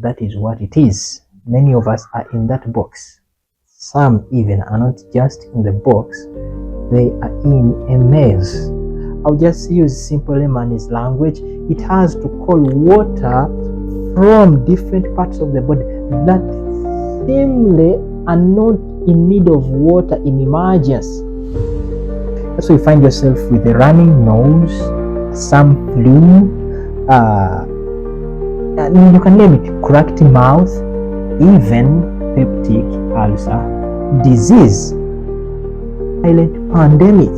that is what it is. Many of us are in that box. Some even are not just in the box, they are in a maze. I'll just use simple layman's language. It has to call water from different parts of the body that seemingly are not in need of water in emergency. So you find yourself with a running nose, some flu, and you can name it, cracked mouth, even peptic ulcer disease, silent pandemic.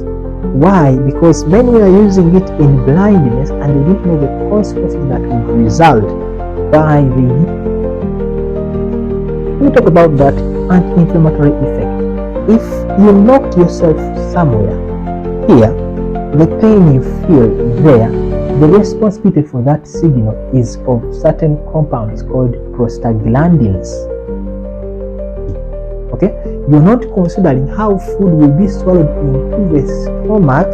Why? Because many are using it in blindness and they didn't know the consequences that would result by the. We talk about that anti-inflammatory effect. If you knocked yourself somewhere here, the pain you feel there, the responsibility for that signal is of certain compounds called prostaglandins. Okay, you're not considering how food will be swallowed into the stomach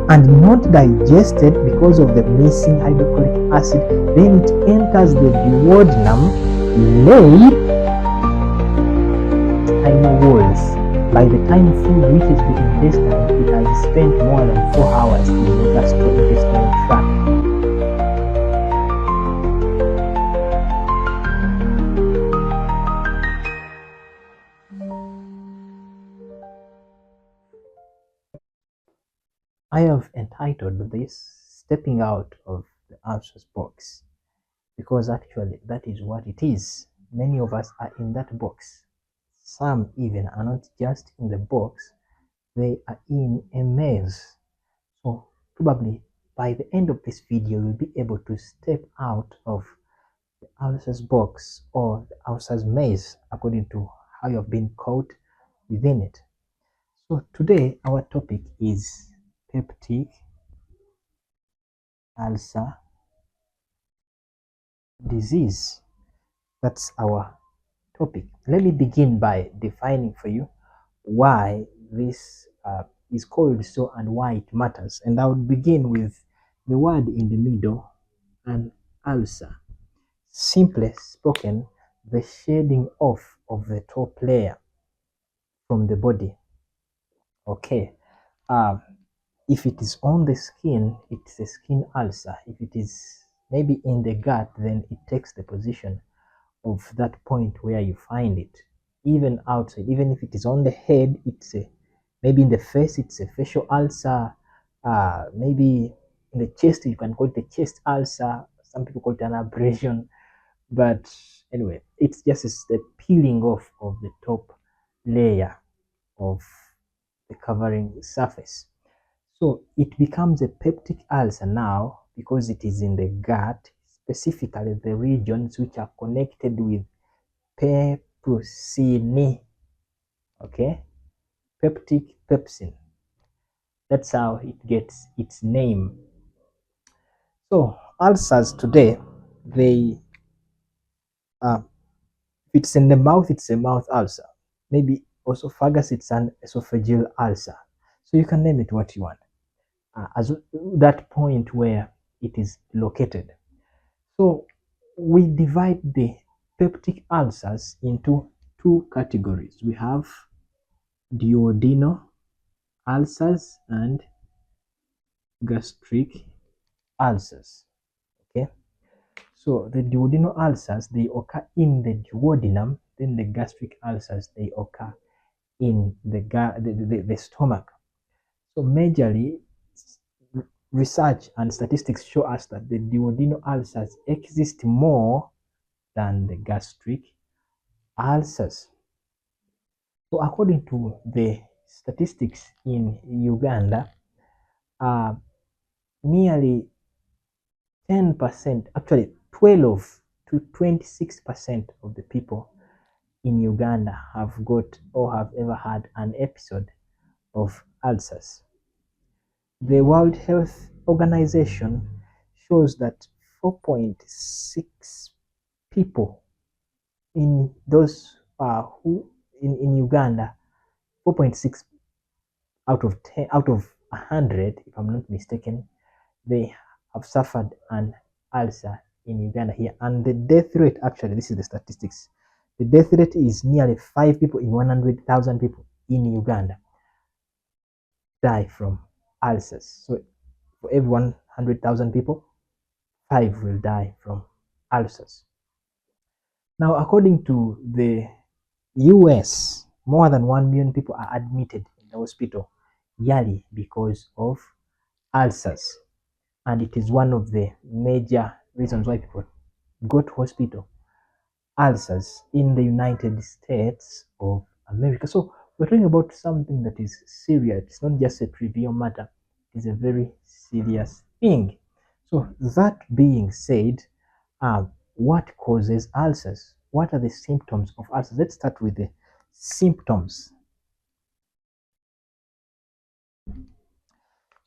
and not digested because of the missing hydrochloric acid. Then it enters the duodenum, late tiny walls. By the time food reaches the intestine, it has spent more than 4 hours in the gastrointestinal tract. I have entitled this Stepping Out of the Ulcers Box because actually that is what it is. Many of us are in that box. Some even are not just in the box, they are in a maze. So probably by the end of this video, you'll be able to step out of the ulcers box or the ulcers maze according to how you have been caught within it. So today our topic is peptic ulcer disease. That's our topic. Let me begin by defining for you why this is called so and why it matters. And I would begin with the word in the middle, an ulcer. Simply spoken, the shedding off of the top layer from the body. Okay. If it is on the skin, it's a skin ulcer. If it is maybe in the gut, then it takes the position of that point where you find it. Even outside, even if it is on the head, it's a, maybe in the face, it's a facial ulcer. Maybe in the chest, you can call it a chest ulcer. Some people call it an abrasion. But anyway, it's just the peeling off of the top layer of the covering surface. So it becomes a peptic ulcer now because it is in the gut, specifically the regions which are connected with pepsin. Okay, peptic pepsin. That's how it gets its name. So ulcers today, they if it's in the mouth, it's a mouth ulcer. Maybe esophagus, it's an esophageal ulcer. So you can name it what you want. As that point where it is located. So we divide the peptic ulcers into two categories. We have duodenal ulcers and gastric ulcers. Okay, so the duodenal ulcers, they occur in the duodenum, then the gastric ulcers, they occur in the stomach. So majorly, research and statistics show us that the duodenal ulcers exist more than the gastric ulcers. So according to the statistics in Uganda, nearly 10%, actually 12 to 26% of the people in Uganda have got or have ever had an episode of ulcers. The World Health Organization shows that 4.6 people in those who in Uganda, 4.6 out of 10 out of 100, if I'm not mistaken, they have suffered an ulcer in Uganda here, and the death rate, actually, this is the statistics. The death rate is nearly 5 people in 100,000 people in Uganda die from ulcers. So for every 100,000 people, 5 will die from ulcers. Now, according to the US, more than 1 million people are admitted in the hospital yearly because of ulcers. And it is one of the major reasons why people go to hospital. Ulcers in the United States of America. So we're talking about something that is serious. It's not just a trivial matter. It is a very serious thing. So that being said, what causes ulcers? What are the symptoms of ulcers? Let's start with the symptoms.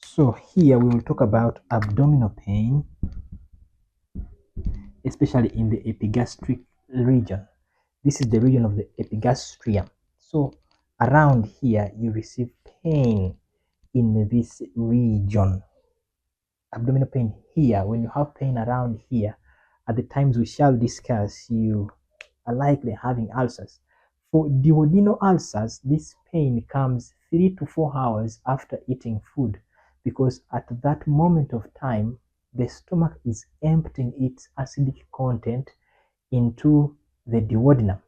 So here we will talk about abdominal pain, especially in the epigastric region. This is the region of the epigastrium. So around here, you receive pain in this region. Abdominal pain here. When you have pain around here, at the times we shall discuss, you are likely having ulcers. For duodenal ulcers, this pain comes 3 to 4 hours after eating food, because at that moment of time, the stomach is emptying its acidic content into the duodenum.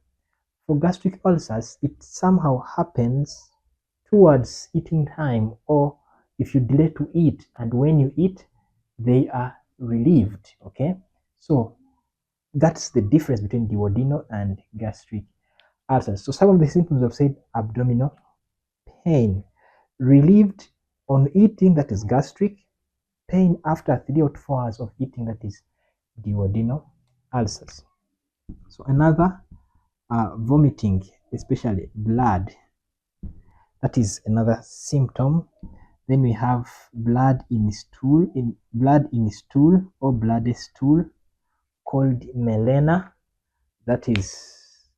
For gastric ulcers, it somehow happens towards eating time, or if you delay to eat, and when you eat, they are relieved. Okay, so that's the difference between duodenal and gastric ulcers. So some of the symptoms I've said: abdominal pain, relieved on eating, that is gastric; pain after 3 or 4 hours of eating, that is duodenal ulcers. So another, vomiting, especially blood, that is another symptom. Then we have blood in stool, or bloody stool, called melena. That is,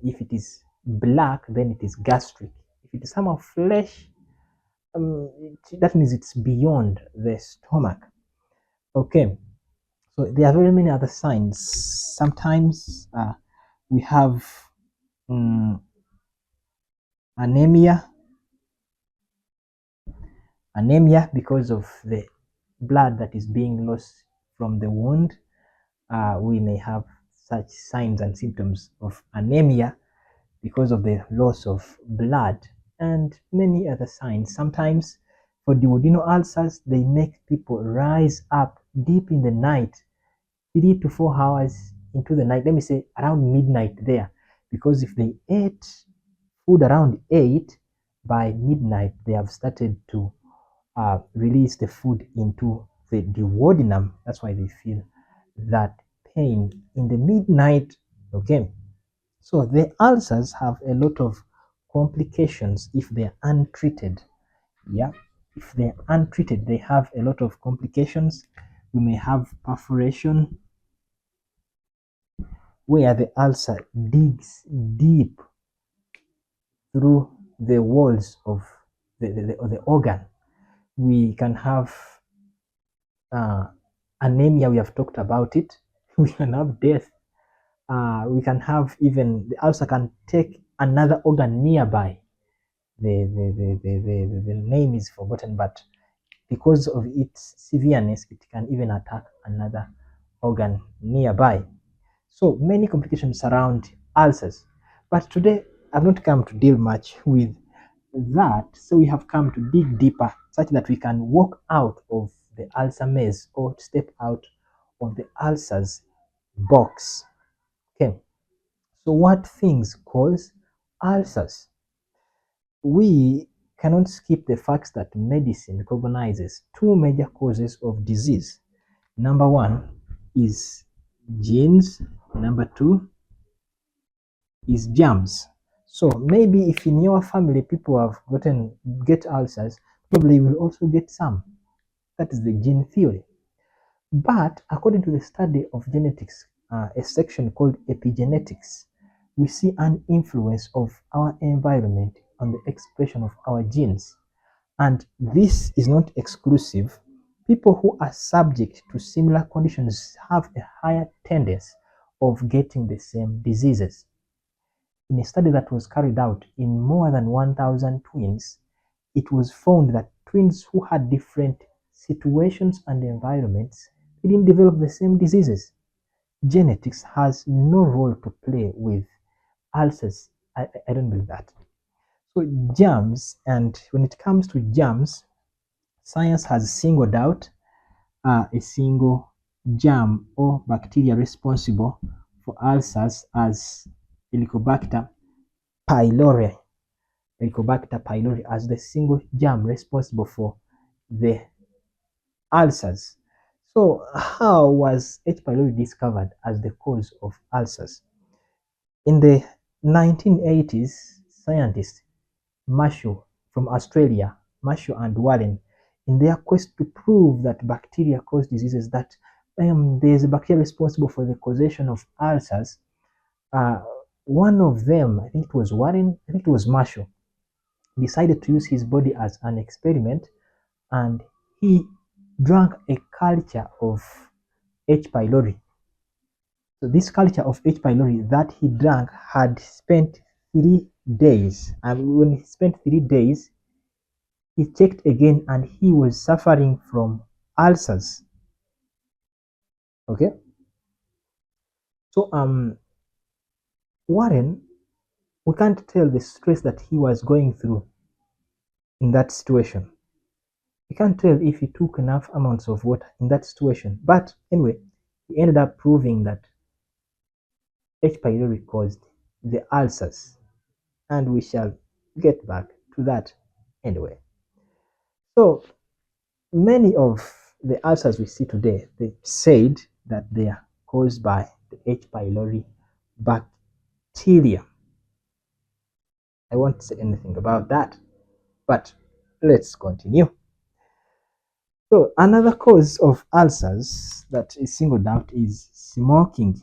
if it is black, then it is gastric. If it is somehow flesh, that means it's beyond the stomach. Okay, so there are very many other signs. Sometimes we have anemia, because of the blood that is being lost from the wound. We may have such signs and symptoms of anemia because of the loss of blood, and many other signs. Sometimes for duodenal ulcers, they make people rise up deep in the night, 3 to 4 hours into the night. Let me say around midnight there, because if they ate food around 8, by midnight they have started to release the food into the duodenum. That's why they feel that pain in the midnight. Okay, so the ulcers have a lot of complications if they're untreated. Yeah, if they're untreated, they have a lot of complications. We may have perforation, where the ulcer digs deep through the walls of the organ. We can have anemia, we have talked about it. We can have death. We can have, even the ulcer can take another organ nearby. The name is forgotten, but because of its severeness, it can even attack another organ nearby. So many complications surround ulcers. But today, I've not come to deal much with that. So we have come to dig deeper, such that we can walk out of the ulcer maze, or step out of the ulcers box. Okay. So what things cause ulcers? We cannot skip the fact that medicine recognizes 2 major causes of disease. Number 1 is genes. Number 2 is germs. So maybe if in your family people have get ulcers, probably you will also get some. That is the gene theory. But according to the study of genetics, a section called epigenetics, we see an influence of our environment on the expression of our genes. And this is not exclusive. People who are subject to similar conditions have a higher tendency of getting the same diseases. In a study that was carried out in more than 1,000 twins, it was found that twins who had different situations and environments didn't develop the same diseases. Genetics has no role to play with ulcers. I don't believe that. So germs, and when it comes to germs, science has singled out a single germ or bacteria responsible for ulcers as Helicobacter pylori. Helicobacter pylori as the single germ responsible for the ulcers. So, how was H. pylori discovered as the cause of ulcers? In the 1980s, scientists Marshall from Australia, Marshall and Warren, in their quest to prove that bacteria cause diseases, that there is a bacteria responsible for the causation of ulcers, uh, one of them, I think it was Warren, I think it was Marshall, decided to use his body as an experiment, and he drank a culture of H. pylori. So this culture of H. pylori that he drank had spent 3 days, and when he spent 3 days, he checked again and he was suffering from ulcers. Okay, so Warren, we can't tell the stress that he was going through in that situation. We can't tell if he took enough amounts of water in that situation. But anyway, he ended up proving that H. pylori caused the ulcers, and we shall get back to that anyway. So many of the ulcers we see today, they said that they are caused by the H. pylori bacteria. I won't say anything about that, but let's continue. So another cause of ulcers that is singled out is smoking.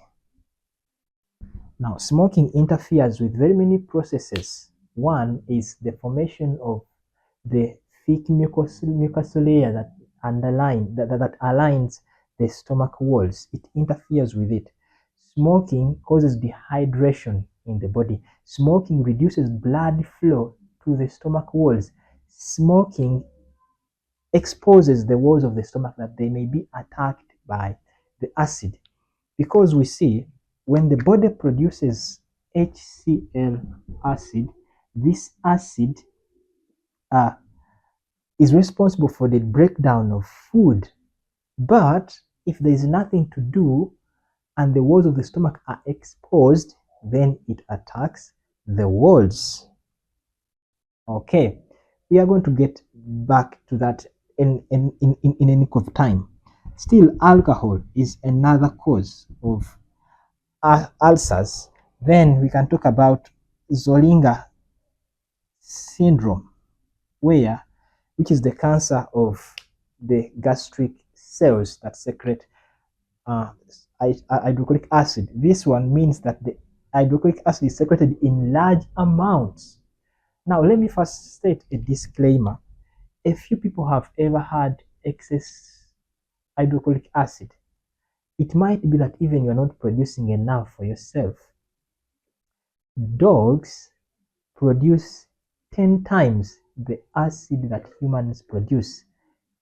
Now, smoking interferes with very many processes. One is the formation of the thick mucous layer that aligns the stomach walls. It interferes with it. Smoking causes dehydration in the body. Smoking reduces blood flow to the stomach walls. Smoking exposes the walls of the stomach that they may be attacked by the acid. Because we see when the body produces HCl acid, this acid uh, is responsible for the breakdown of food. But if there is nothing to do and the walls of the stomach are exposed, then it attacks the walls. Okay, we are going to get back to that in a nick of time. Still, alcohol is another cause of ulcers. Then we can talk about Zollinger syndrome, which is the cancer of the gastric cells that secrete uh, hydrochloric acid. This one means that the hydrochloric acid is secreted in large amounts. Now, let me first state a disclaimer. A few people have ever had excess hydrochloric acid. It might be that even you're not producing enough for yourself. Dogs produce 10 times the acid that humans produce,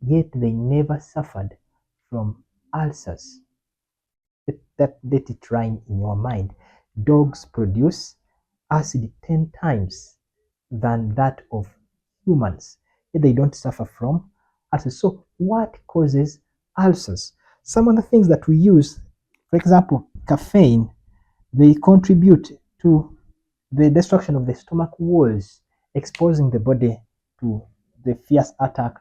yet they never suffered from ulcers. Let it rhyme in your mind. Dogs produce acid 10 times than that of humans, yet they don't suffer from ulcers. So, what causes ulcers? Some of the things that we use, for example, caffeine, they contribute to the destruction of the stomach walls, exposing the body to the fierce attack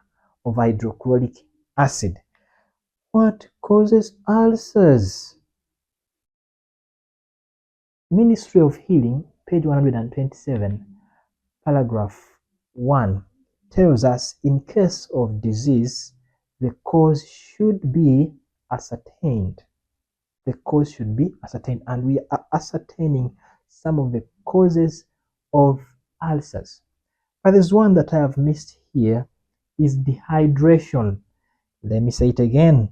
of hydrochloric acid. What causes ulcers? Ministry of Healing, page 127, paragraph 1, tells us in case of disease, the cause should be ascertained. The cause should be ascertained, and we are ascertaining some of the causes of ulcers. But there's one that I have missed here, is dehydration. Let me say it again.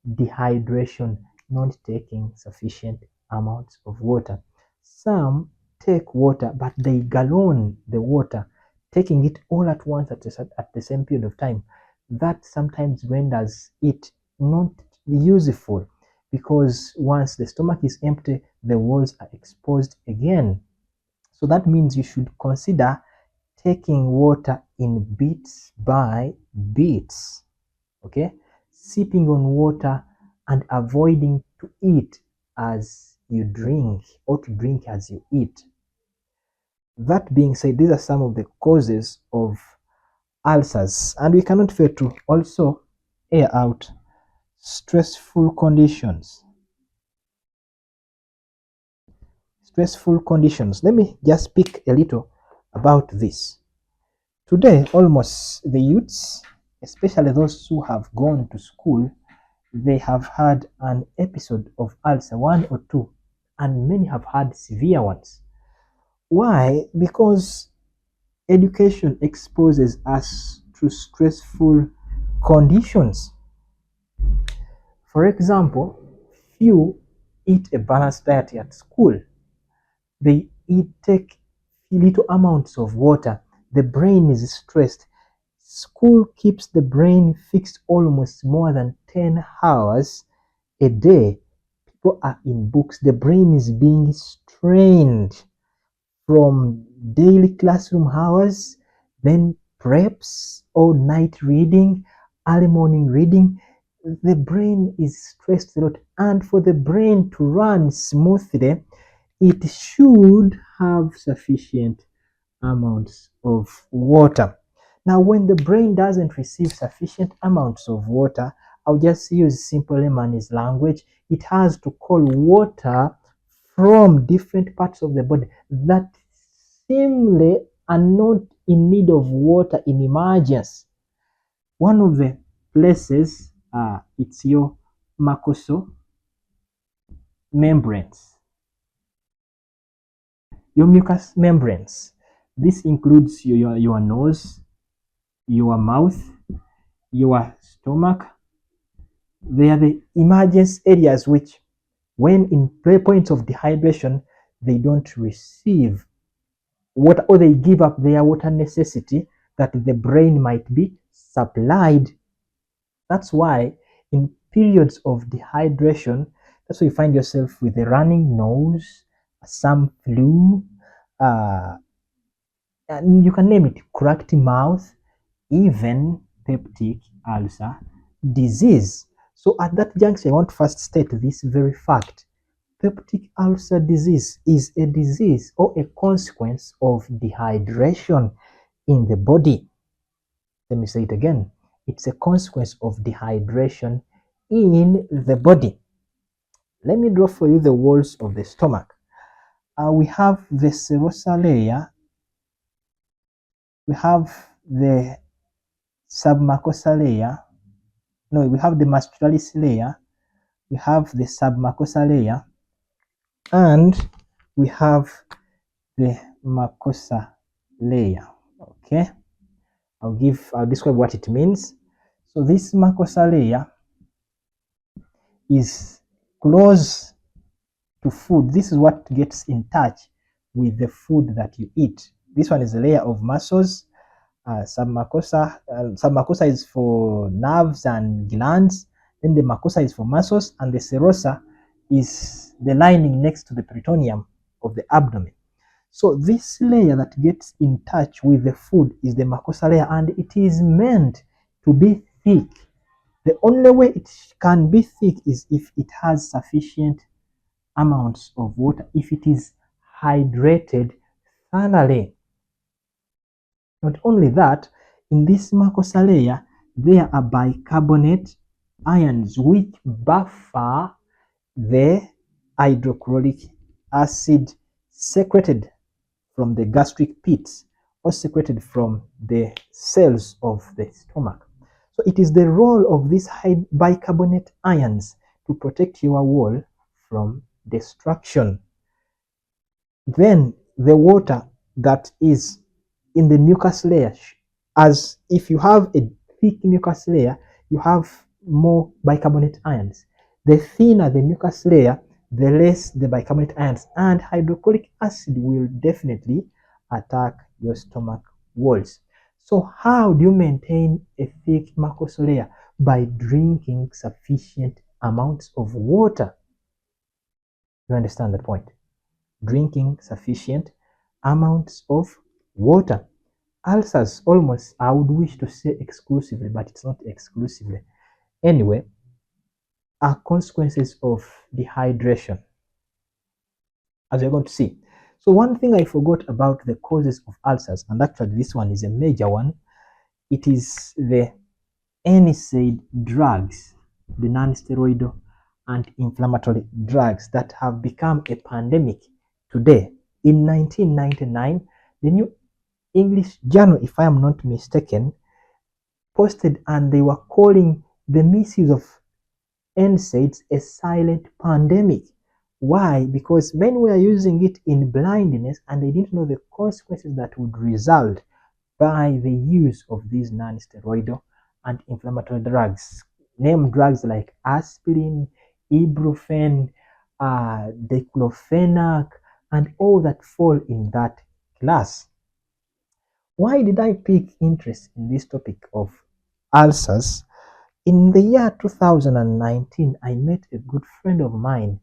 Dehydration, not taking sufficient amounts of water. Some take water, but they gallon the water, taking it all at once at the same period of time. That sometimes renders it not useful because once the stomach is empty, the walls are exposed again. So that means you should consider taking water in bits by bits. Okay, sipping on water and avoiding to eat as you drink or to drink as you eat. That being said, these are some of the causes of ulcers, and we cannot fail to also air out stressful conditions. Stressful conditions. Let me just speak a little about this. Today, almost the youths, especially those who have gone to school, they have had an episode of ulcer, one or two, and many have had severe ones. Why? Because education exposes us to stressful conditions. For example, few eat a balanced diet at school. They take little amounts of water. The brain is stressed. School keeps the brain fixed almost more than 10 hours a day. People are in books. The brain is being strained from daily classroom hours, then preps, all night reading, early morning reading. The brain is stressed a lot, and for the brain to run smoothly, it should have sufficient amounts of water. Now, when the brain doesn't receive sufficient amounts of water, I'll just use simple layman's language. It has to call water from different parts of the body that seemingly are not in need of water in emergency. One of the places, it's your mucosal membranes. Your mucous membranes. This includes your nose, your mouth, your stomach. They are the emergency areas which, when in points of dehydration, they don't receive water or they give up their water necessity that the brain might be supplied. That's why in periods of dehydration, that's why you find yourself with a running nose, some flu, and you can name it, cracked mouth, even peptic ulcer disease. So at that juncture, I want to first state this very fact. Peptic ulcer disease is a disease or a consequence of dehydration in the body. Let me say it again. It's a consequence of dehydration in the body. Let me draw for you the walls of the stomach. We have the serosal layer. We have the submucosal layer. No, we have the mastrocalis layer. We have the submucosal layer. And we have the mucosa layer. Okay. I'll describe what it means. So this mucosa layer is close to food. This is what gets in touch with the food that you eat. This one is a layer of muscles. Submucosa is for nerves and glands. Then the mucosa is for muscles, and the serosa is the lining next to the peritoneum of the abdomen. So this layer that gets in touch with the food is the mucosa layer, and it is meant to be thick. The only way it can be thick is if it has sufficient amounts of water, if it is hydrated thoroughly. Not only that, in this mucosa layer, there are bicarbonate ions which buffer the hydrochloric acid secreted from the gastric pits or secreted from the cells of the stomach. So it is the role of these bicarbonate ions to protect your wall from destruction. Then the water that is in the mucus layer, as if you have a thick mucus layer, you have more bicarbonate ions. The thinner the mucus layer, the less the bicarbonate ions, and hydrochloric acid will definitely attack your stomach walls. So how do you maintain a thick mucosal layer? By drinking sufficient amounts of water. You understand the point? Drinking sufficient amounts of water. Ulcers, almost, I would wish to say exclusively, but it's not exclusively. Anyway, are consequences of dehydration, as you're going to see. So one thing I forgot about the causes of ulcers, and actually this one is a major one, it is the NSAID drugs, the non-steroidal anti-inflammatory drugs that have become a pandemic today. In 1999, the New English Journal, if I am not mistaken, posted, and they were calling the misuse of NSAIDs a silent pandemic. Why? Because men were using it in blindness and they didn't know the consequences that would result by the use of these non-steroidal anti-inflammatory drugs. Name drugs like aspirin, ibuprofen, diclofenac, and all that fall in that class. Why did I pick interest in this topic of ulcers? In the year 2019, I met a good friend of mine.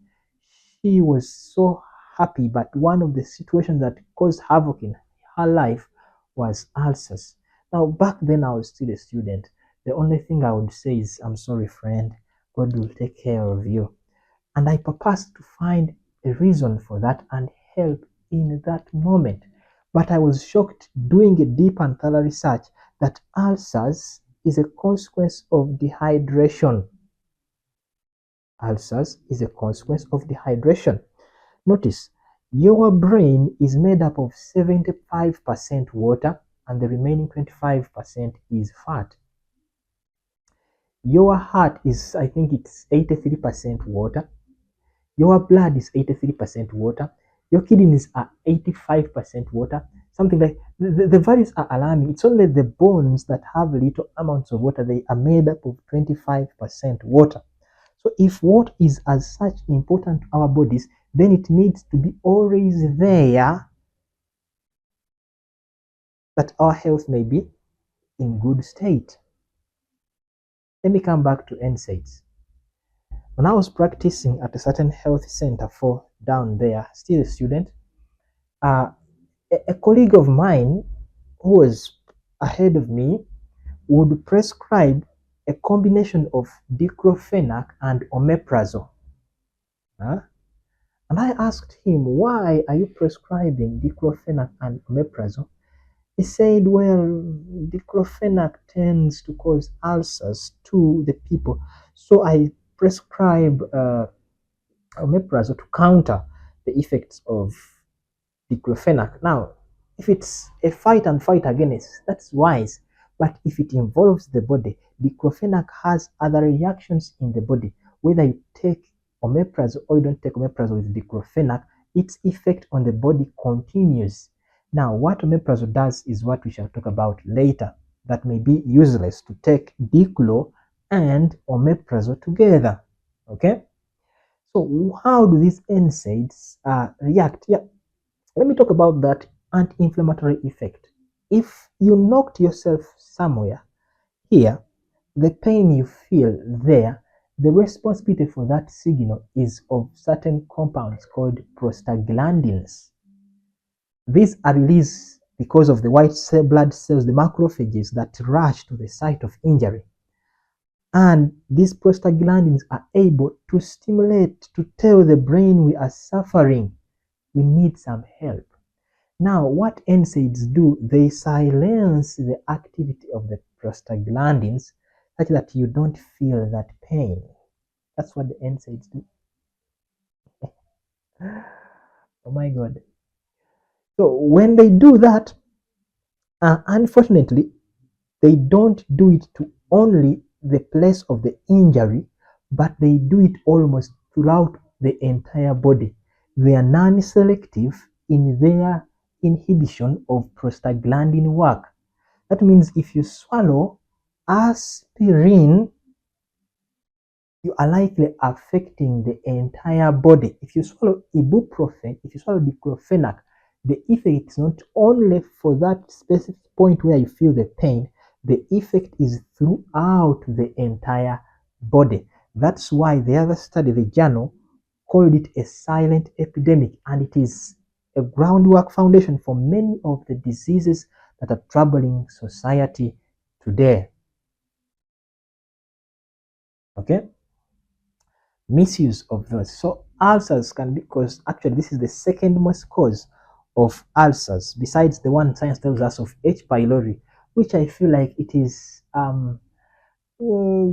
She was so happy, but one of the situations that caused havoc in her life was ulcers. Now, back then, I was still a student. The only thing I would say is, I'm sorry, friend. God will take care of you. And I purposed to find a reason for that and help in that moment. But I was shocked doing a deep and thorough research that ulcers is a consequence of dehydration. Ulcers is a consequence of dehydration. Notice, your brain is made up of 75% water and the remaining 25% is fat. Your heart is, I think it's 83% water. Your blood is 83% water. Your kidneys are 85% water. Something like the values are alarming. It's only the bones that have little amounts of water. They are made up of 25% water. So if water is as such important to our bodies, then it needs to be always there that our health may be in good state. Let me come back to NSAIDs. When I was practicing at a certain health center for down there, still a student, uh, a colleague of mine who was ahead of me would prescribe a combination of diclofenac and omeprazole. Huh? And I asked him, why are you prescribing diclofenac and omeprazole? He said, well, diclofenac tends to cause ulcers to the people. So I prescribe omeprazole to counter the effects of diclofenac. Now, if it's a fight and fight against, that's wise. But if it involves the body, diclofenac has other reactions in the body. Whether you take omeprazole or you don't take omeprazole with diclofenac, its effect on the body continues. Now, what omeprazole does is what we shall talk about later. That may be useless to take diclo and omeprazole together. Okay? So, how do these NSAIDs react? Yeah, let me talk about that anti-inflammatory effect. If you knocked yourself somewhere here, the pain you feel there, the responsibility for that signal is of certain compounds called prostaglandins. These are released because of the white blood cells, the macrophages that rush to the site of injury. And these prostaglandins are able to stimulate, to tell the brain we are suffering, we need some help. Now, what NSAIDs do, they silence the activity of the prostaglandins such that you don't feel that pain. That's what the NSAIDs do. Oh my God. So when they do that, unfortunately, they don't do it to only the place of the injury, but they do it almost throughout the entire body. They are non-selective in their inhibition of prostaglandin work. That means if you swallow aspirin, you are likely affecting the entire body. If you swallow ibuprofen, if you swallow diclofenac, the effect is not only for that specific point where you feel the pain, the effect is throughout the entire body. That's why the other study, the journal, called it a silent epidemic, and it is a groundwork foundation for many of the diseases that are troubling society today. Okay? Misuse of those. So ulcers can be caused, actually this is the second most cause of ulcers besides the one science tells us of H. pylori, which I feel like it is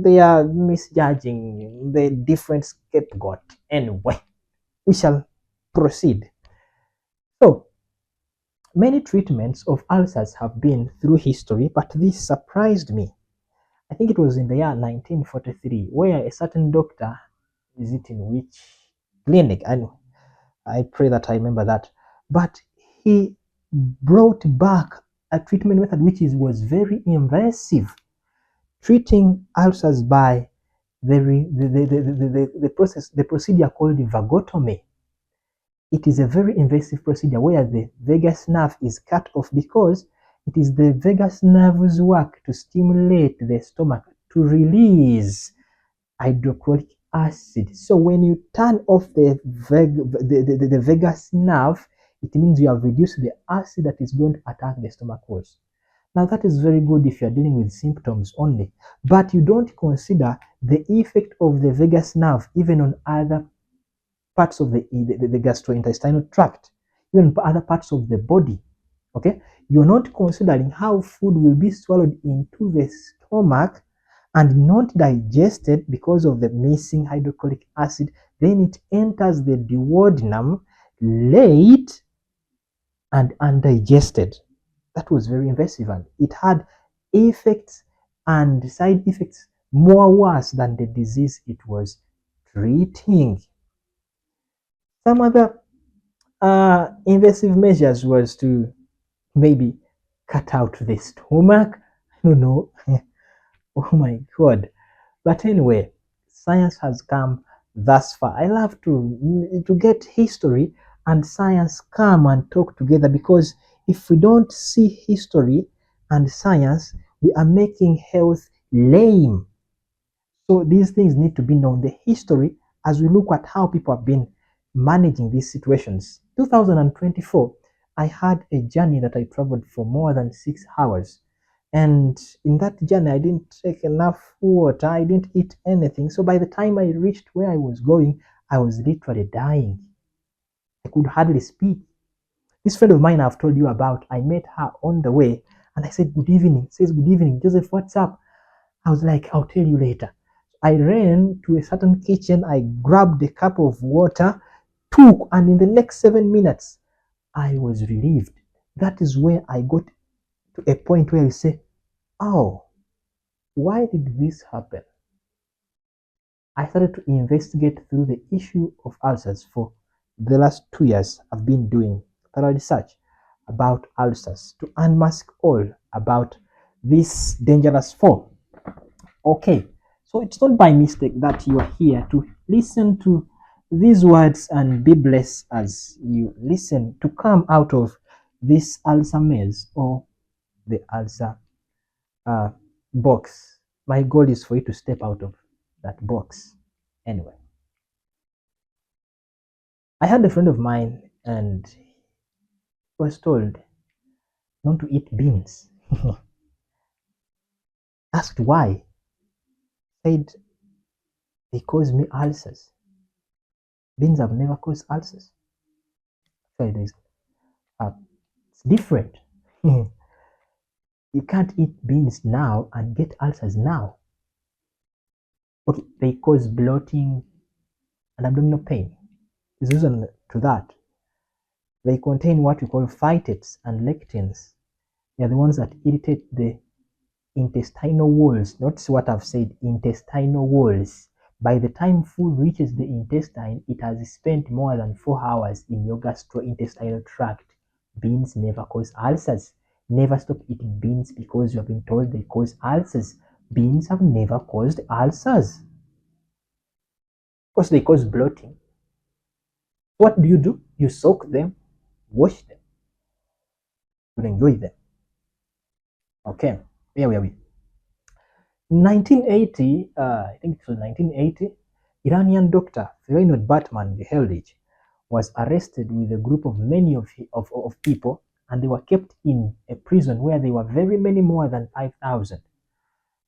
they are misjudging the different scapegoat. Anyway, we shall proceed. So many treatments of ulcers have been through history, but this surprised me. I think it was in the year 1943 where a certain doctor, is it in which clinic? I pray that I remember that. But he brought back a treatment method which was very invasive, treating ulcers by the procedure called vagotomy. It is a very invasive procedure where the vagus nerve is cut off because it is the vagus nerve's work to stimulate the stomach to release hydrochloric acid. So when you turn off the vagus nerve, it means you have reduced the acid that is going to attack the stomach walls. Now that is very good if you are dealing with symptoms only, but you don't consider the effect of the vagus nerve even on other parts of the gastrointestinal tract, even other parts of the body. Okay, you're not considering how food will be swallowed into the stomach and not digested because of the missing hydrochloric acid. Then it enters the duodenum late and undigested. That was very invasive and it had effects and side effects more worse than the disease it was treating. Some other invasive measures was to maybe cut out the stomach. I don't know. Oh my god. But anyway, science has come thus far. I love to get history and science come and talk together, because if we don't see history and science, we are making health lame. So these things need to be known. The history, as we look at how people have been managing these situations. 2024, I had a journey that I traveled for more than 6 hours. And in that journey, I didn't take enough water. I didn't eat anything. So by the time I reached where I was going, I was literally dying. I could hardly speak. This friend of mine I've told you about, I met her on the way and I said, good evening. She says, good evening, Joseph, what's up? I was like, I'll tell you later. I ran to a certain kitchen. I grabbed a cup of water, took, and in the next 7 minutes, I was relieved. That is where I got to a point where you say, oh, why did this happen? I started to investigate through the issue of ulcers for the last 2 years. I've been doing thorough research about ulcers to unmask all about this dangerous form. Okay, so it's not by mistake that you are here to listen to these words and be blessed as you listen to come out of this ulcer maze or the ulcer uh, box. My goal is for you to step out of that box. Anyway, I had a friend of mine and was told not to eat beans. Asked why, said they cause me ulcers. Beans have never caused ulcers. So it's different. You can't eat beans now and get ulcers now. Okay, they cause bloating and abdominal pain. There's reason to that. They contain what we call phytates and lectins. They are the ones that irritate the intestinal walls. Notice what I've said, intestinal walls. By the time food reaches the intestine, it has spent more than 4 hours in your gastrointestinal tract. Beans never cause ulcers. Never stop eating beans because you have been told they cause ulcers. Beans have never caused ulcers. Of course, they cause bloating. What do? You soak them, wash them, you enjoy them. Okay, where were we? 1980, I think it was 1980, Iranian doctor Reynald Batman, the Heritage, was arrested with a group of many of people, and they were kept in a prison where there were very many more than 5,000.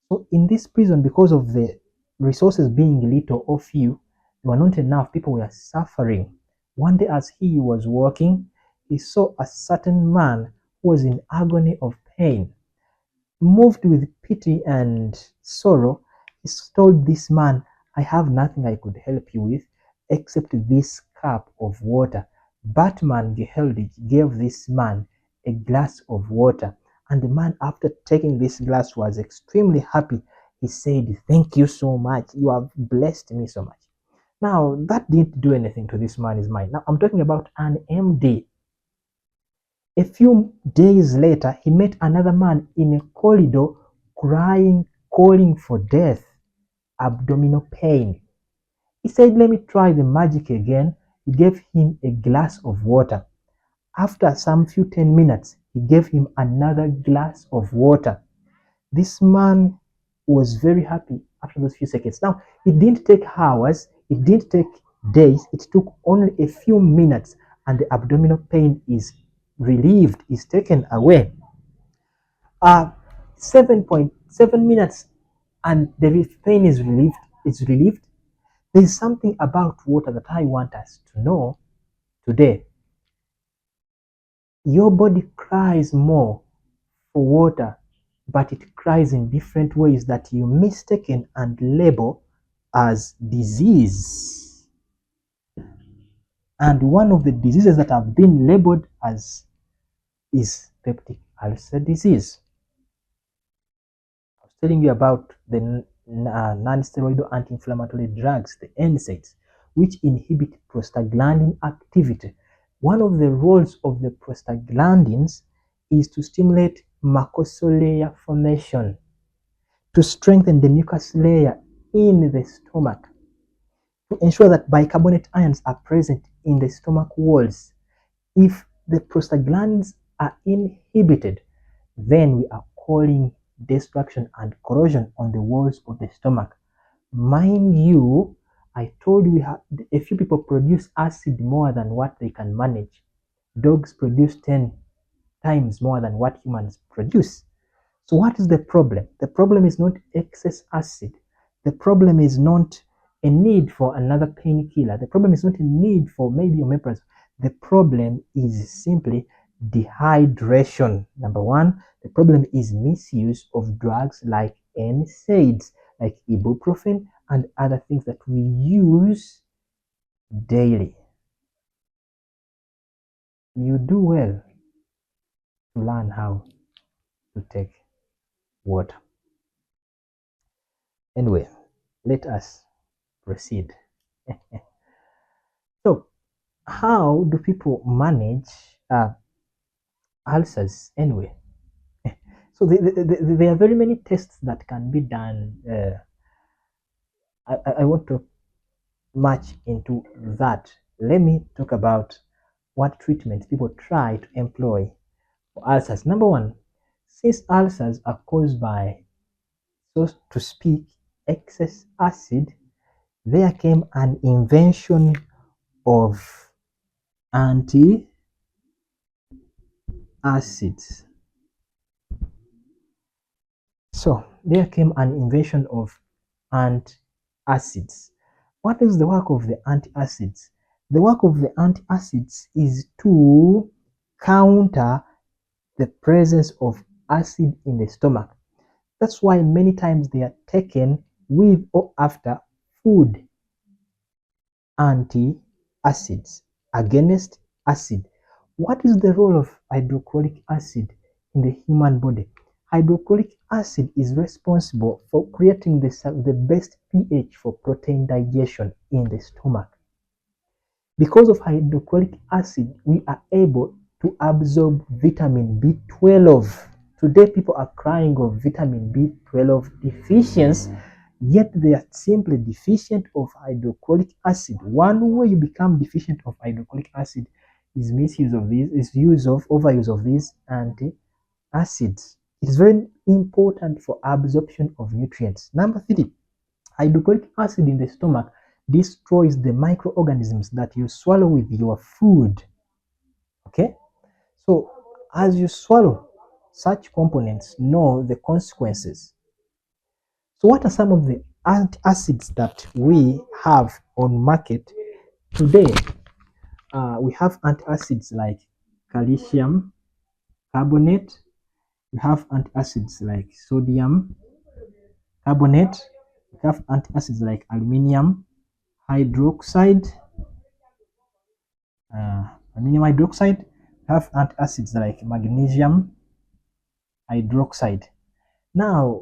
So in this prison, because of the resources being little or few, there were not enough. People were suffering. One day, as he was walking, he saw a certain man who was in agony of pain. Moved with pity and sorrow, he told this man, I have nothing I could help you with except this cup of water. Batman gave this man a glass of water, and the man, after taking this glass, was extremely happy. He said, thank you so much. You have blessed me so much. Now, that didn't do anything to this man's mind. Now, I'm talking about an MD. A few days later, he met another man in a corridor crying, calling for death, abdominal pain. He said, let me try the magic again. He gave him a glass of water. After some few 10 minutes, he gave him another glass of water. This man was very happy after those few seconds. Now, it didn't take hours, it didn't take days, it took only a few minutes, and the abdominal pain is relieved, is taken away. 7.7 minutes, and the pain is relieved. It's relieved. There is something about water that I want us to know today. Your body cries more for water, but it cries in different ways that you mistaken and label as disease. And one of the diseases that have been labeled as is peptic ulcer disease. I was telling you about the non-steroidal anti-inflammatory drugs, the NSAIDs, which inhibit prostaglandin activity. One of the roles of the prostaglandins is to stimulate mucosal layer formation, to strengthen the mucus layer in the stomach, to ensure that bicarbonate ions are present in the stomach walls. If the prostaglandins are inhibited, then we are calling destruction and corrosion on the walls of the stomach. Mind you, I told you a few people produce acid more than what they can manage. Dogs produce 10 times more than what humans produce. So what is the problem? The problem is not excess acid. The problem is not a need for another painkiller. The problem is not a need for maybe omeprazole. The problem is simply dehydration. Number one, the problem is misuse of drugs like NSAIDs, like ibuprofen and other things that we use daily. You do well to learn how to take water. Anyway, let us proceed. So, how do people manage ulcers anyway? So, there are very many tests that can be done. I want to march into that. Let me talk about what treatments people try to employ for ulcers. Number one, since ulcers are caused by, so to speak, excess acid, there came an invention of antacids. So there came an invention of antacids. What is the work of the antacids? The work of the antacids is to counter the presence of acid in the stomach. That's why many times they are taken with or after food. Antacids against acid. What is the role of hydrochloric acid in the human body? Hydrochloric acid is responsible for creating the best pH for protein digestion in the stomach. Because of hydrochloric acid, we are able to absorb vitamin B12. Today, people are crying of vitamin B12 deficiency yet they are simply deficient of hydrochloric acid. One way you become deficient of hydrochloric acid is misuse of these, is overuse of these antacids. It is very important for absorption of nutrients. Number 3, hydrochloric acid in the stomach destroys the microorganisms that you swallow with your food. Okay, so as you swallow such components, know the consequences. So what are some of the antacids that we have on market today? We have antacids like calcium carbonate. We have antacids like sodium carbonate. We have antacids like aluminium hydroxide. Aluminium hydroxide. We have antacids like magnesium hydroxide. Now,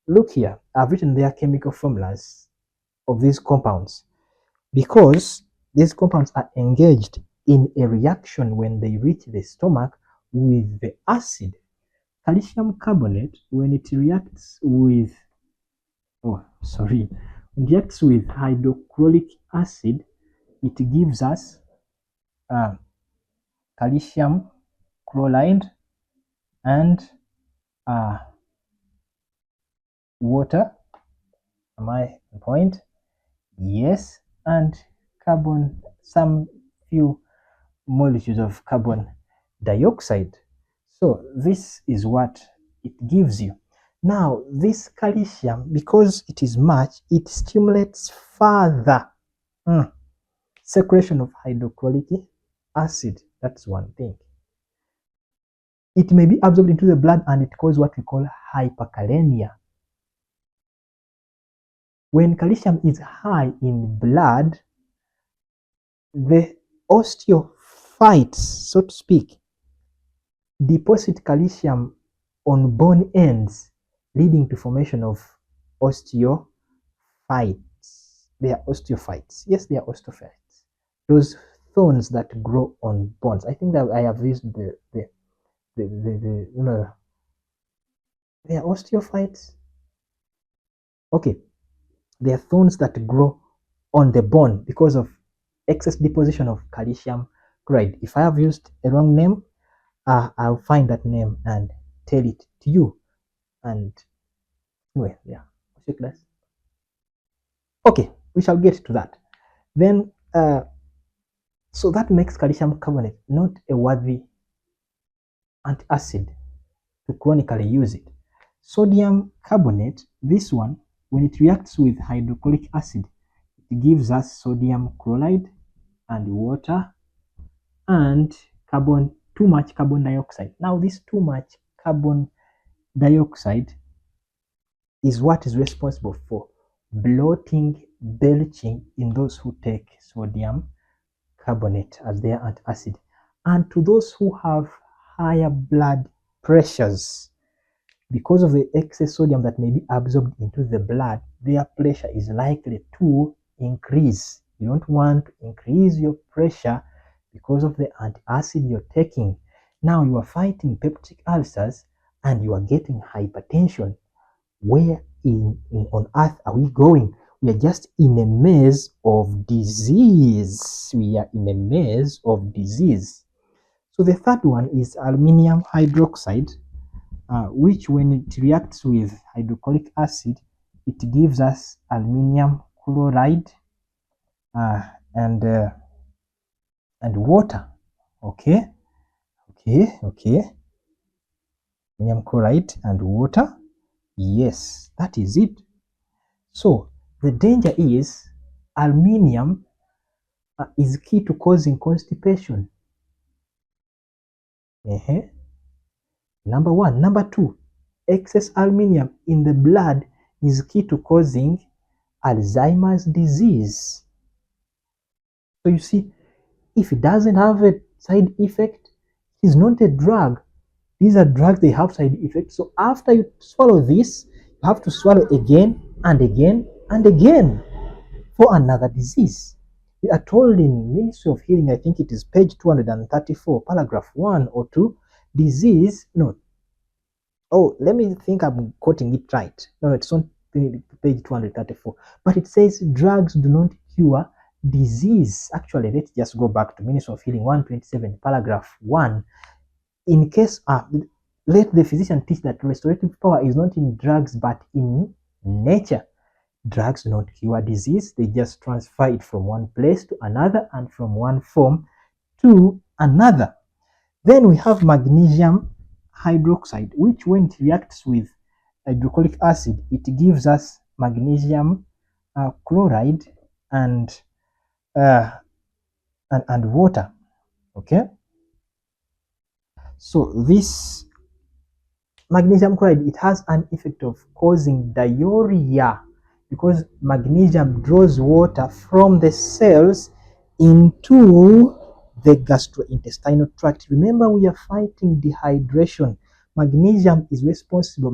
look here. I've written their chemical formulas of these compounds because these compounds are engaged in a reaction when they reach the stomach with the acid. Calcium carbonate, when it reacts with, when it reacts with hydrochloric acid, it gives us calcium chloride and water. Am I on point? Yes, and some few molecules of carbon dioxide. So this is what it gives you. Now, this calcium, because it is much, it stimulates further secretion of hydrochloric acid. That's one thing. It may be absorbed into the blood and it causes what we call hyperkalemia. When calcium is high in blood, the osteophytes, so to speak, deposit calcium on bone ends, leading to formation of osteophytes. They are osteophytes. Yes, they are osteophytes. Those thorns that grow on bones. I think that I have used the they are osteophytes. Okay, they are thorns that grow on the bone because of excess deposition of calcium chloride. If I have used a wrong name, I'll find that name and tell it to you. And anyway, yeah, what's your class? Okay, we shall get to that. Then, so that makes calcium carbonate not a worthy antacid to chronically use it. Sodium carbonate, this one, when it reacts with hydrochloric acid, it gives us sodium chloride and water and too much carbon dioxide. Now, this too much carbon dioxide is what is responsible for bloating, belching in those who take sodium carbonate as their antacid. And to those who have higher blood pressures, because of the excess sodium that may be absorbed into the blood, their pressure is likely to increase. You don't want to increase your pressure because of the antacid you're taking. Now you are fighting peptic ulcers and you are getting hypertension. Where on earth are we going? We are just in a maze of disease. We are in a maze of disease. So the third one is aluminium hydroxide, which when it reacts with hydrochloric acid, it gives us aluminium chloride and water. Okay. Aluminium chloride and water. Yes, that is it. So the danger is aluminium is key to causing constipation. Number one. Number two, excess aluminium in the blood is key to causing Alzheimer's disease. So you see, if it doesn't have a side effect, it is not a drug. These are drugs, they have side effects. So after you swallow this, you have to swallow again and again and again for another disease. We are told in Ministry of Healing, I think it is page 234, paragraph 1 or 2, disease, no. Oh, let me think I'm quoting it right. No, it's on page 234. But it says drugs do not cure disease. Actually, let's just go back to Ministry of Healing 127, paragraph 1. In case, let the physician teach that restorative power is not in drugs but in nature. Drugs do not cure disease, they just transfer it from one place to another and from one form to another. Then we have magnesium hydroxide, which when it reacts with hydrochloric acid, it gives us magnesium chloride and, and water. Okay, so this magnesium chloride, it has an effect of causing diarrhea because magnesium draws water from the cells into the gastrointestinal tract. Remember, we are fighting dehydration. Magnesium is responsible.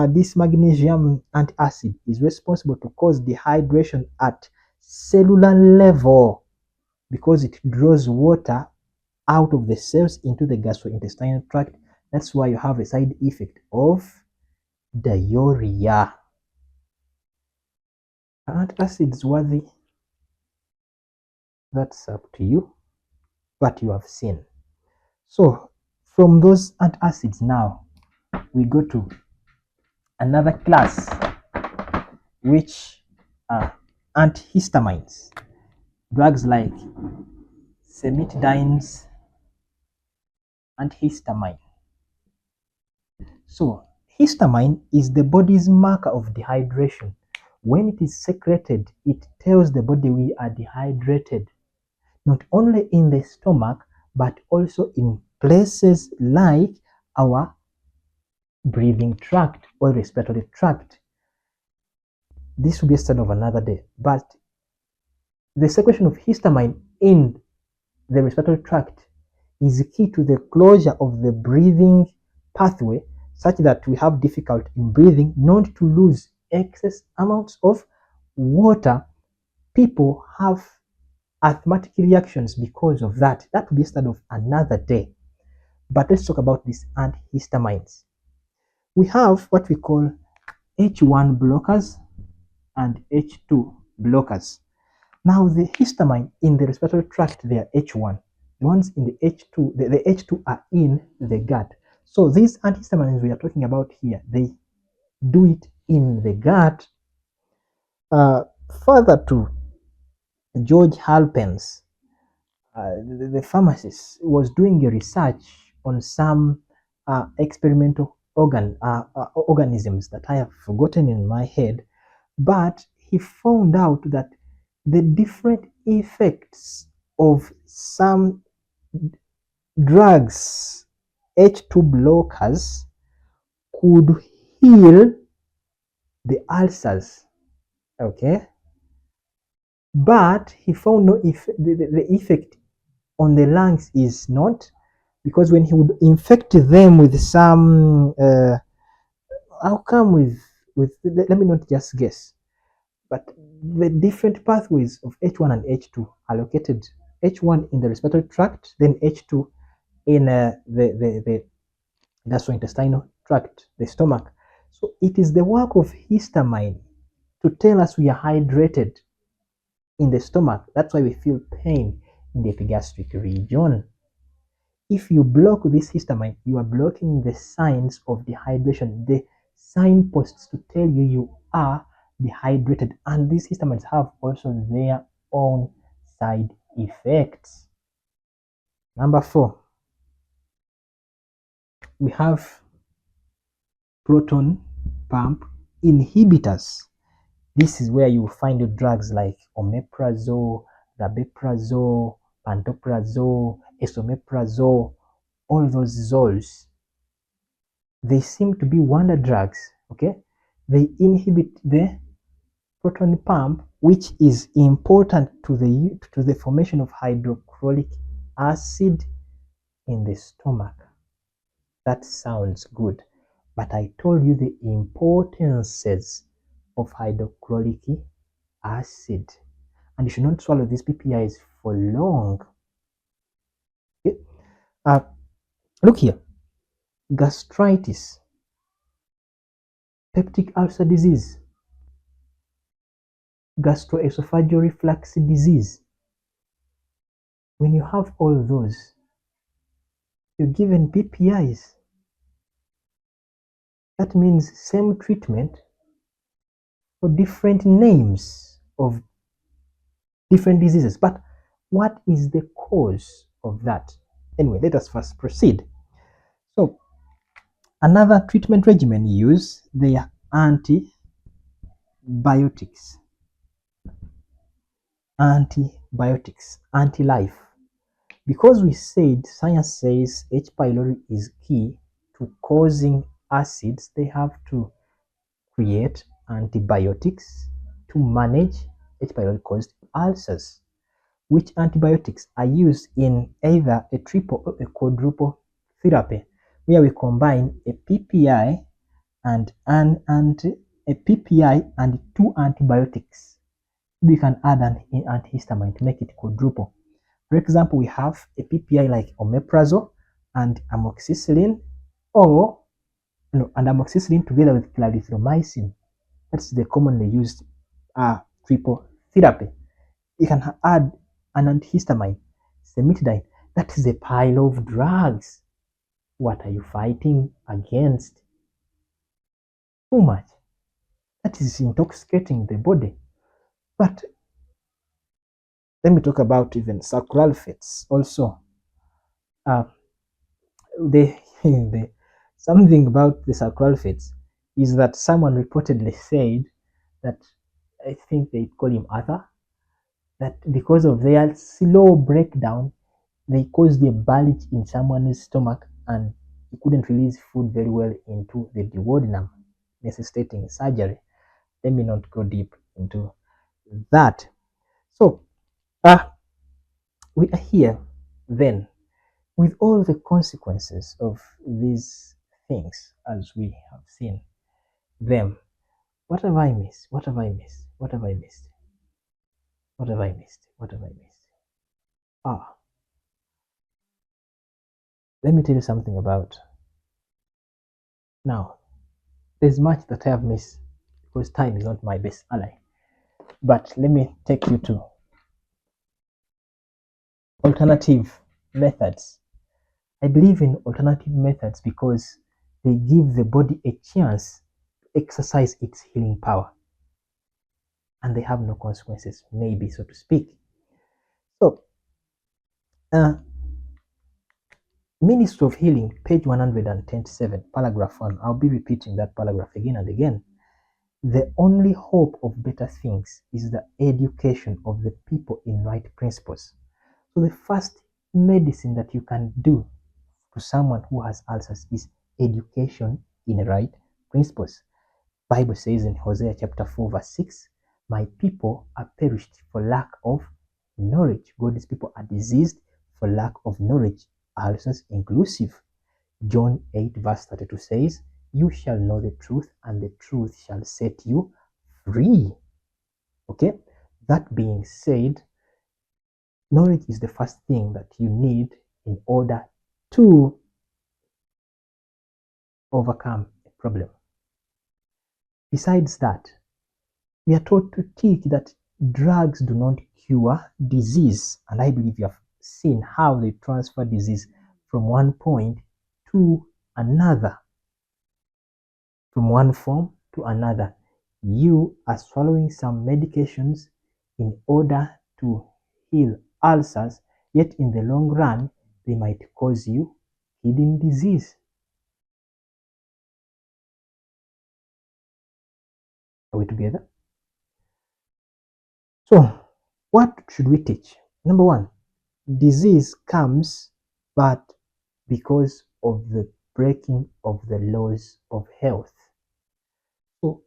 This magnesium antacid is responsible to cause dehydration at cellular level because it draws water out of the cells into the gastrointestinal tract. That's why you have a side effect of diarrhea. Antacids worthy? That's up to you, but you have seen. So from those antacids now, we go to another class, which are antihistamines. Drugs like cimetidines, antihistamine. So histamine is the body's marker of dehydration. When it is secreted, it tells the body we are dehydrated, not only in the stomach, but also in places like our breathing tract or respiratory tract. This will be a study of another day. But the secretion of histamine in the respiratory tract is key to the closure of the breathing pathway, such that we have difficulty in breathing, not to lose excess amounts of water. People have asthmatic reactions because of that. That will be a study of another day. But let's talk about these antihistamines. We have what we call H1 blockers and H2 blockers. Now, the histamine in the respiratory tract, they are H1. The ones in the H2, the H2 are in the gut. So these antihistamines we are talking about here, they do it in the gut. Further to George Halpens, the pharmacist, was doing a research on some experimental organisms that I have forgotten in my head, but he found out that the different effects of some drugs, H2 blockers, could heal the ulcers. Okay, but he found no the effect on the lungs is not, because when he would infect them with some how come with let me not just guess, but the different pathways of H1 and H2 are located, H1 in the respiratory tract, then H2 in the gastrointestinal tract, the stomach. So it is the work of histamine to tell us we are hydrated in the stomach. That's why we feel pain in the epigastric region. If you block this histamine, you are blocking the signs of dehydration, the signposts to tell you you are dehydrated. And these histamines have also their own side effects. Number 4, we have proton pump inhibitors. This is where you find drugs like omeprazole, rabeprazole, pantoprazole, esomeprazole, all those zoles. They seem to be wonder drugs. Okay, they inhibit the proton pump, which is important to the formation of hydrochloric acid in the stomach. That sounds good, but I told you the importances of hydrochloric acid, and you should not swallow these PPIs for long. Okay? Look here, gastritis peptic ulcer disease, gastroesophageal reflux disease. When you have all those, you're given PPIs. That means same treatment for different names of different diseases. But what is the cause of that? Anyway, let us first proceed. So, another treatment regimen use, they are antibiotics, anti-life. Because we said science says H. pylori is key to causing acids, they have to create antibiotics to manage H. pylori caused ulcers. Which antibiotics are used in either a triple or a quadruple therapy, where we combine a PPI and a PPI and two antibiotics. We can add an antihistamine to make it quadruple. For example, we have a PPI like omeprazole and amoxicillin, or and amoxicillin together with clarithromycin. That's the commonly used triple therapy. You can add an antihistamine, cimetidine. That is a pile of drugs. What are you fighting against? Too much. That is intoxicating the body. But let me talk about even sacralfates also. Uh, something about the sacralfates is that someone reportedly said that, I think they call him Arthur, that because of their slow breakdown, they caused a bulge in someone's stomach and he couldn't release food very well into the duodenum, necessitating surgery. Let me not go deep into that. So, we are here then with all the consequences of these things as we have seen them. What have I missed? What have I missed? What have I missed? What have I missed? What have I missed? Ah, let me tell you something about. Now, there's much that I have missed because time is not my best ally. But let me take you to alternative methods. I believe in alternative methods because they give the body a chance to exercise its healing power and they have no consequences, maybe, so to speak. So, Ministry of Healing, page 127, paragraph 1. I'll be repeating that paragraph again and again. The only hope of better things is the education of the people in right principles. So the first medicine that you can do to someone who has ulcers is education in right principles. Bible says in Hosea chapter 4 verse 6, my people are perished for lack of knowledge. God's people are diseased for lack of knowledge, ulcers inclusive. John 8 verse 32 says, you shall know the truth and the truth shall set you free. Okay, that being said, knowledge is the first thing that you need in order to overcome a problem. Besides that, we are taught to teach that drugs do not cure disease, and I believe you have seen how they transfer disease from one point to another, from one form to another. You are swallowing some medications in order to heal ulcers, yet in the long run, they might cause you hidden disease. Are we together? So, what should we teach? Number one, disease comes but because of the breaking of the laws of health. So,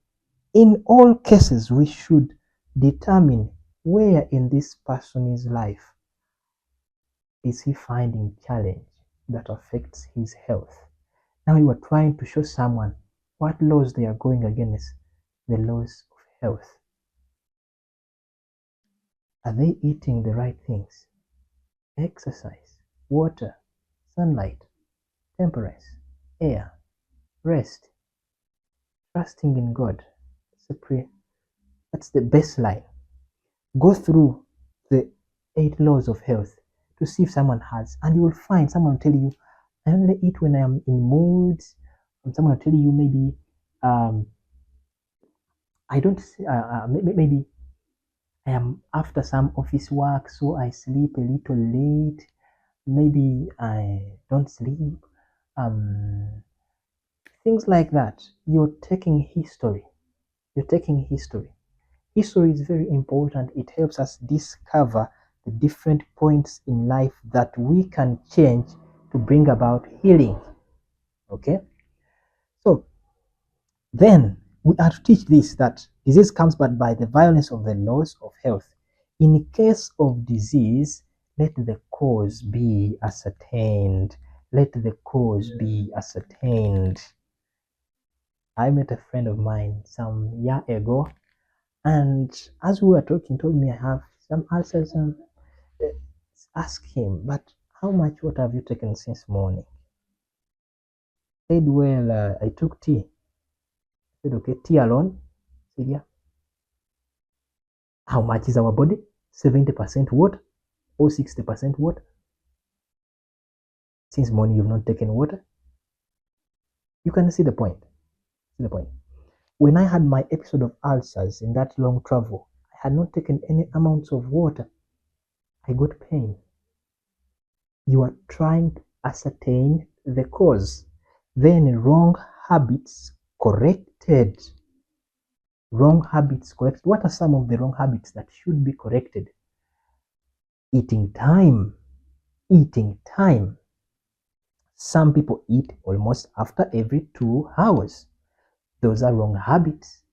in all cases, we should determine where in this person's life is he finding challenge that affects his health. Now you are trying to show someone what laws they are going against, the laws of health. Are they eating the right things? Exercise, water, sunlight, temperance, air, rest. trusting in God. That's the prayer. That's the baseline. Go through the 8 laws of health to see if someone has, and you will find someone will tell you, I only eat when I am in moods. And someone will tell you maybe, um, I don't, maybe I am after some office work, so I sleep a little late. Maybe I don't sleep. Um, Things like that. You're taking history. You're taking history. History is very important. It helps us discover the different points in life that we can change to bring about healing. Okay? So then we are to teach this, that disease comes but by the violence of the laws of health. In case of disease, let the cause be ascertained. Let the cause be ascertained. I met a friend of mine some year ago, and as we were talking, told me I have some ulcers. Uh, Ask him, but how much water have you taken since morning? Said, well, I took tea. Said, okay, tea alone. Said, yeah. How much is our body? 70% water or 60% water? Since morning you've not taken water. You can see the point. See the point. When I had my episode of ulcers in that long travel, I had not taken any amounts of water. I got pain. You are trying to ascertain the cause. Then wrong habits corrected. Wrong habits corrected. What are some of the wrong habits that should be corrected? Eating time. Eating time. Some people eat almost after every 2 hours. Those are wrong habits.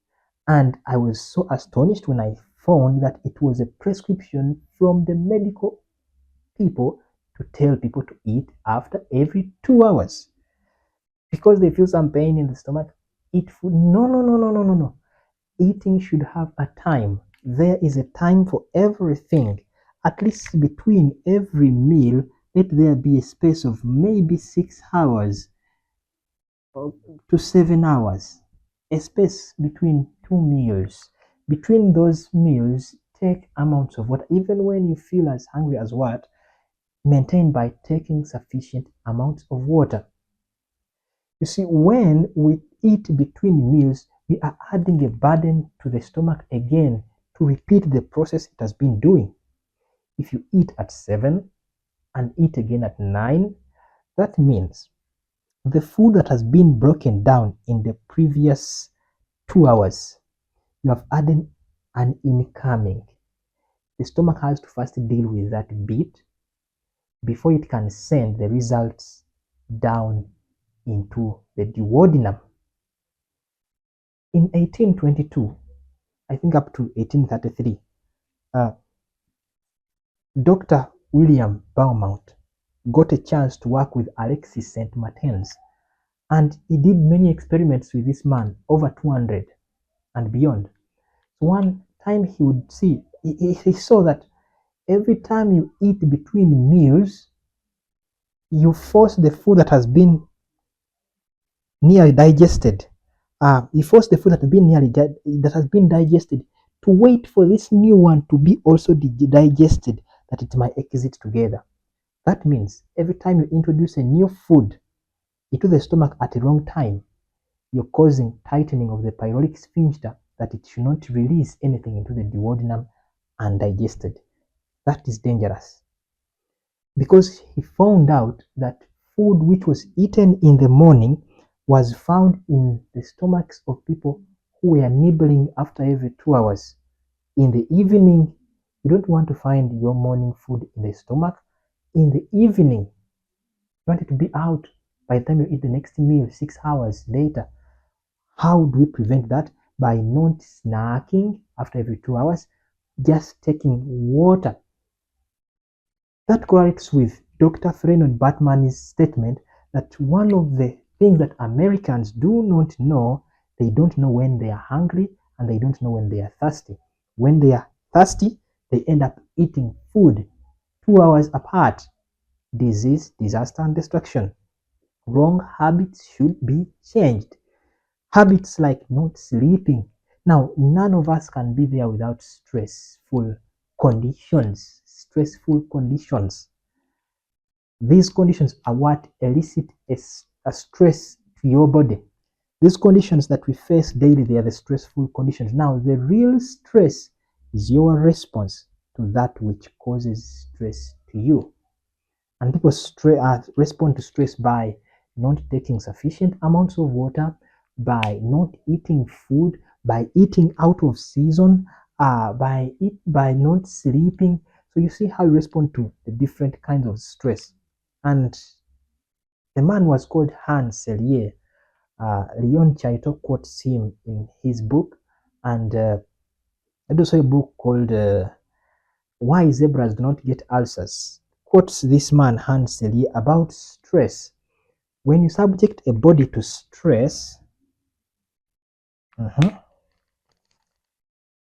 And I was so astonished when I found that it was a prescription from the medical people to tell people to eat after every 2 hours. Because they feel some pain in the stomach, eat food. No, no, no, no, no, no, no. Eating should have a time. There is a time for everything. At least between every meal, let there be a space of maybe 6 hours to 7 hours. A space between two meals. Between those meals, take amounts of water. Even when you feel as hungry as what, maintain by taking sufficient amounts of water. You see, when we eat between meals, we are adding a burden to the stomach again to repeat the process it has been doing. If you eat at 7 and eat again at 9, that means the food that has been broken down in the previous 2 hours, you have added an incoming. The stomach has to first deal with that bit before it can send the results down into the duodenum. In 1822, I think up to 1833, uh, Dr. William Beaumont got a chance to work with Alexis St. Martin's, and he did many experiments with this man, over 200 and beyond. So one time he would see, he saw that every time you eat between meals, you force the food that has been nearly digested. You force the food that has been digested to wait for this new one to be also digested, that it might exit together. That means every time you introduce a new food into the stomach at the wrong time, you're causing tightening of the pyloric sphincter, that it should not release anything into the duodenum undigested. That is dangerous, because he found out that food which was eaten in the morning was found in the stomachs of people who were nibbling after every 2 hours. In the evening, you don't want to find your morning food in the stomach. In the evening, you want it to be out by the time you eat the next meal 6 hours later. How do we prevent that? By not snacking after every 2 hours, just taking water. That correlates with Dr. Frenon Batman's statement that one of the things that Americans do not know, they don't know when they are hungry and they don't know when they are thirsty. When they are thirsty, they end up eating food 2 hours apart. Disease, disaster, and destruction. Wrong habits should be changed. Habits like not sleeping. Now, none of us can be there without stressful conditions. Stressful conditions. These conditions are what elicit a stress to your body. These conditions that we face daily, they are the stressful conditions. Now, the real stress is your response to that which causes stress to you. And people respond to stress by not taking sufficient amounts of water, by not eating food, by eating out of season, by not sleeping. So you see how you respond to the different kinds of stress. And the man was called Hans Selye. Leon Chaito quotes him in his book, and also a book called Why Zebras Do Not Get Ulcers. Quotes this man Hans Selye about stress. When you subject a body to stress,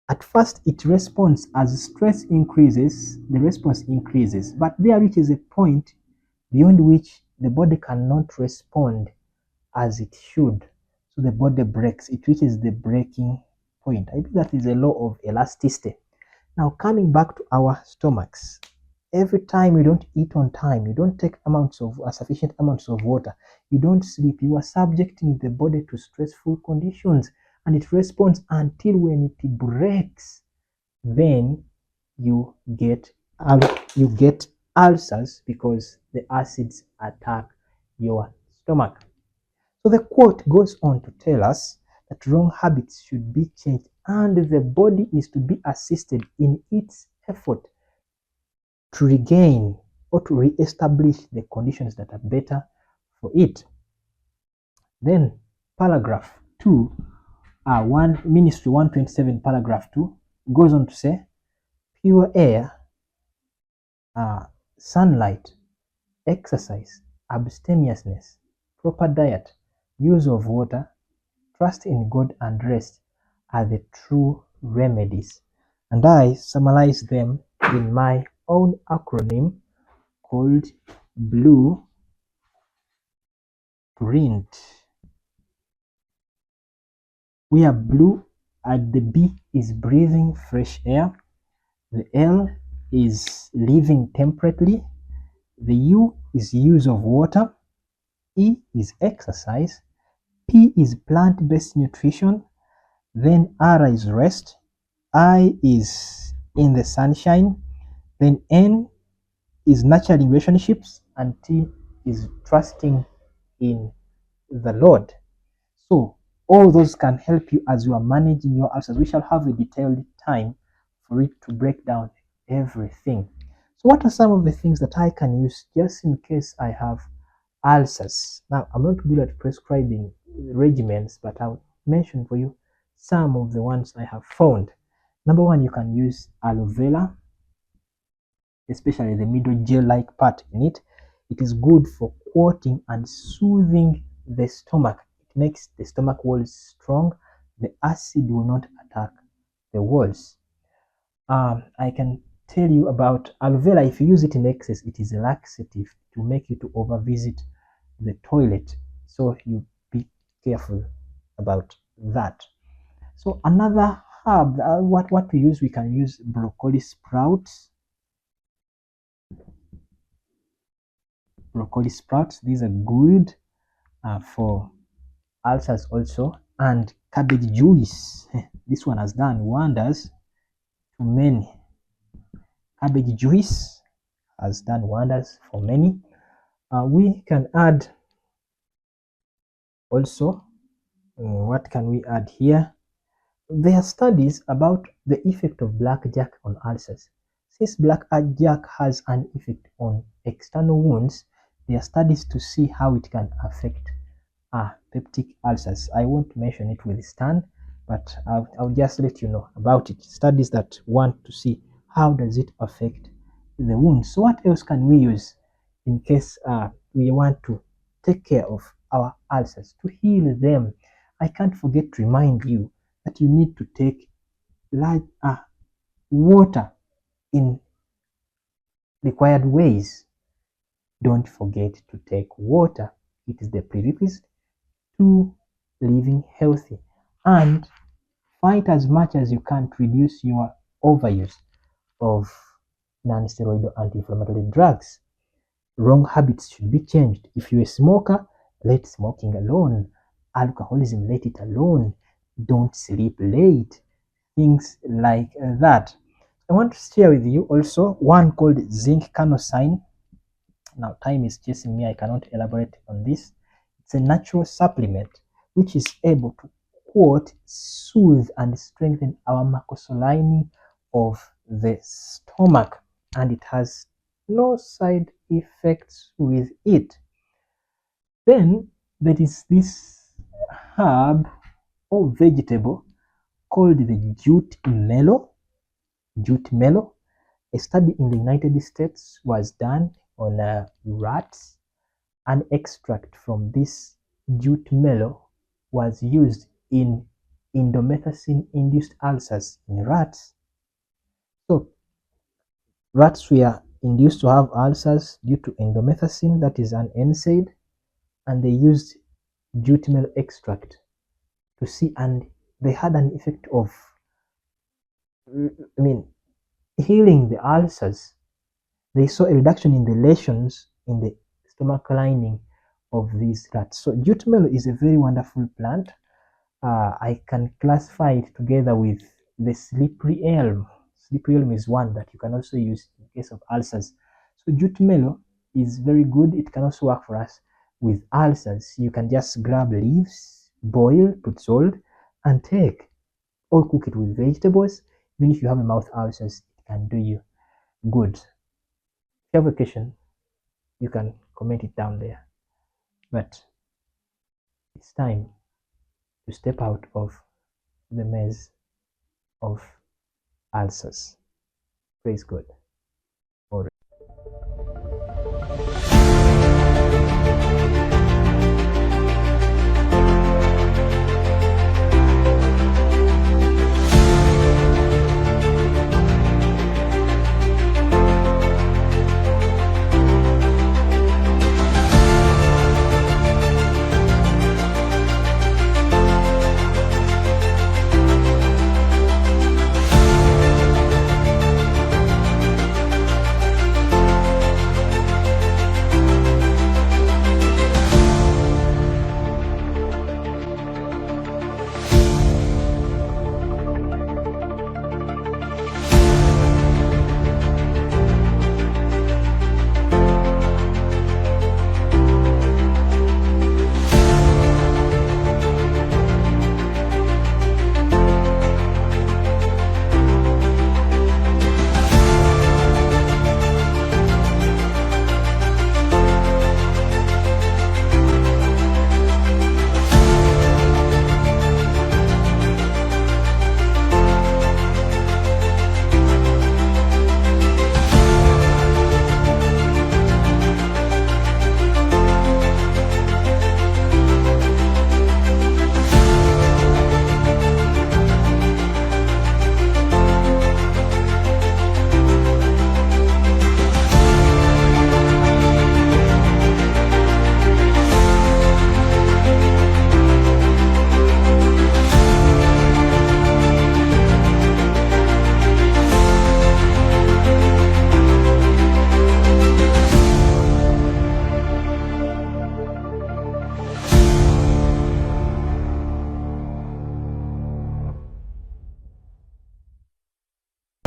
at first it responds. As stress increases, the response increases, but there reaches a point beyond which the body cannot respond as it should. So the body breaks. It reaches the breaking point. I think that is a law of elasticity. Now, coming back to our stomachs, every time you don't eat on time, you don't take sufficient amounts of water, you don't sleep, you are subjecting the body to stressful conditions, and it responds until when it breaks, then you get you get ulcers because the acids attack your stomach. So the quote goes on to tell us that wrong habits should be changed and the body is to be assisted in its effort to regain or to re-establish the conditions that are better for it. Then paragraph 2, Ministry 127 paragraph 2 goes on to say pure air, sunlight, exercise, abstemiousness, proper diet, use of water, trust in God and rest are the true remedies. And I summarize them in my own acronym called Blueprint. We are blue at the B is breathing fresh air. The L is living temperately. The U is use of water. E is exercise. P is plant-based nutrition. Then R is rest. I is in the sunshine. Then N is nurturing relationships. And T is trusting in the Lord. So all those can help you as you are managing your ulcers. We shall have a detailed time for it to break down everything. So what are some of the things that I can use just in case I have ulcers? Now, I'm not good at prescribing regimens, but I'll mention for you some of the ones I have found. Number one, you can use aloe vera, especially the middle gel-like part in it. It is good for coating and soothing the stomach. It makes the stomach walls strong. The acid will not attack the walls. I can tell you about aloe vera. If you use it in excess, it is a laxative to make you to overvisit the toilet. So you be careful about that. So another herb, what we use, we can use broccoli sprouts. Broccoli sprouts, these are good for ulcers also. And cabbage juice, this one has done wonders to many. Cabbage juice has done wonders for many. We can add also, what can we add here? There are studies about the effect of blackjack on ulcers. Since blackjack has an effect on external wounds, there are studies to see how it can affect peptic ulcers. I won't mention it with Stan, but I'll just let you know about it. Studies that want to see how does it affect the wound. So what else can we use in case we want to take care of our ulcers, to heal them? I can't forget to remind you that you need to take large water in required ways. Don't forget to take water. It is the prerequisite to living healthy, and fight as much as you can to reduce your overuse of non-steroidal anti-inflammatory drugs. Wrong habits should be changed. If you're a smoker, let smoking alone. Alcoholism, let it alone. Don't sleep late. Things like that. I want to share with you also one called zinc carnosine. Now, time is chasing me. I cannot elaborate on this. It's a natural supplement which is able to, quote, soothe and strengthen our mucosal lining of the stomach, and it has no side effects with it. Then there is this herb or vegetable called the jute mellow. Jute mellow. A study in the United States was done on rats. An extract from this jute mellow was used in indomethacin-induced ulcers in rats. So rats were induced to have ulcers due to indomethacin, that is an NSAID, and they used jute mellow extract to see, and they had an effect of, I mean, healing the ulcers. They saw a reduction in the lesions in the stomach lining of these rats. So jute mellow is a very wonderful plant. I can classify it together with the slippery elm. Slippery elm is one that you can also use in case of ulcers. So jute mellow is very good. It can also work for us with ulcers. You can just grab leaves, boil, put salt, and take, or cook it with vegetables. Even if you have a mouth ulcers, it can do you good. If you have a question, you can comment it down there. But it's time to step out of the maze of ulcers. Praise God.